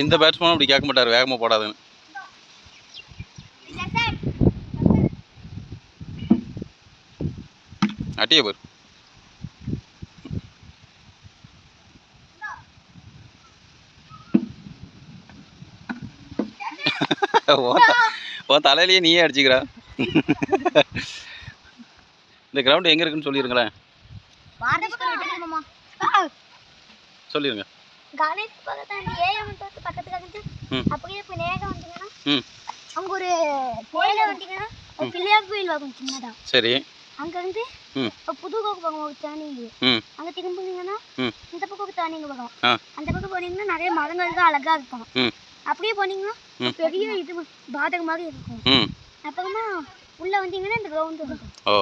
இந்த பேட்ஸ்மேனும் அப்படி கேட்க மாட்டார், வேகமாக போடாதுன்னு. அட்டியே பாரு. உன் தலையிலேயே நீயே அடிச்சுக்கிறா. இந்த கிரவுண்ட் எங்கே இருக்குன்னு சொல்லிடுங்களேன். சொல்லிடுங்க. அப்படியே நேரம் வந்தீங்கன்னா அங்க ஒரு கோயில வந்தீங்கன்னா பிள்ளையார் கோயில் வரும் சின்னதா. சரி. அங்க இருந்து புது கோக்கு பக்கம் ஒரு தானிங்க. அங்க திரும்பினீங்கன்னா இந்த பக்கம் தானிங்க வரும். அந்த பக்கம் போனீங்கன்னா நிறைய மரங்கள் தான் அழகா இருக்கும். அப்படியே போனீங்கன்னா பெரிய இது பாதக மாதிரி இருக்கும். அப்புறமா உள்ள வந்தீங்கன்னா இந்த கிரவுண்ட் இருக்கும். ஓ.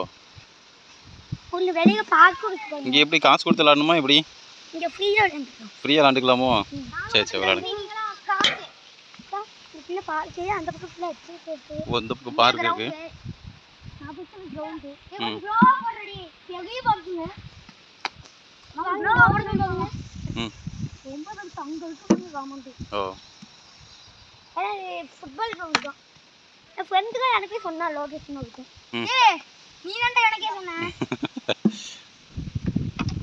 உள்ள வெளிய பார்க்க இருக்கு. இங்க எப்படி காசு கொடுத்து விளையாடணுமா எப்படி? இங்க ஃப்ரீயா விளையாடலாம். ஃப்ரீயா விளையாடலாமோ? சரி சரி விளையாடுங்க. இந்த பார்க் அந்த பக்கம் ஃபுல்லா எக்ஸசைஸ். ஓ இந்த பக்கம் பார்க் இருக்கு. நான் பக்கம் கிரவுண்ட். ப்ரோ போடுறடி. பெரிய பார்க்குங்க. நான் ப்ரோ போடுறேன். ரொம்ப தான் அங்க இருக்கு காமௌண்ட். ஓ. ஃபுட்பால் கிரவுண்ட் தான். என் ஃப்ரெண்ட் தான் எனக்கு சொன்னா லொகேஷன் இருக்கு. ஏய் நீ தான்டா எனக்கே சொன்ன.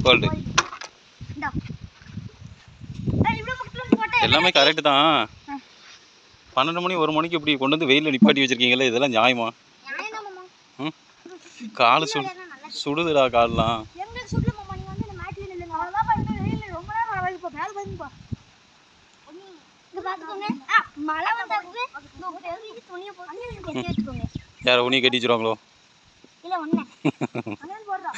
கோல்ட். இந்தா. இவ்வளவு பக்கத்துல போட்டா எல்லாமே கரெக்ட் தான். 12 மணி 1 மணிக்கு இப்படி கொண்டு வந்து வெயில நிப்பாட்டி வச்சிருக்கீங்களே, இதெல்லாம் நியாயமா? நியாயம் மாமா. கால் சுடுதுடா கால்லாம். எங்க சுடுல மாமா, நீங்க வந்து இந்த மேட்ல நில்லுங்க. அவ்வளவுதான் பா, இந்த வெயில்ல ரொம்ப நேரம் மழை இப்ப மேல பாருங்க. இங்க பாத்துக்கோங்க. மழை வந்தாக்குது. இந்த பெரிய துணியை போட்டு கட்டி வச்சுக்கோங்க. யார உனி கட்டி வச்சிருவாங்களோ? இல்ல ஒண்ணே. அங்க போடுறா.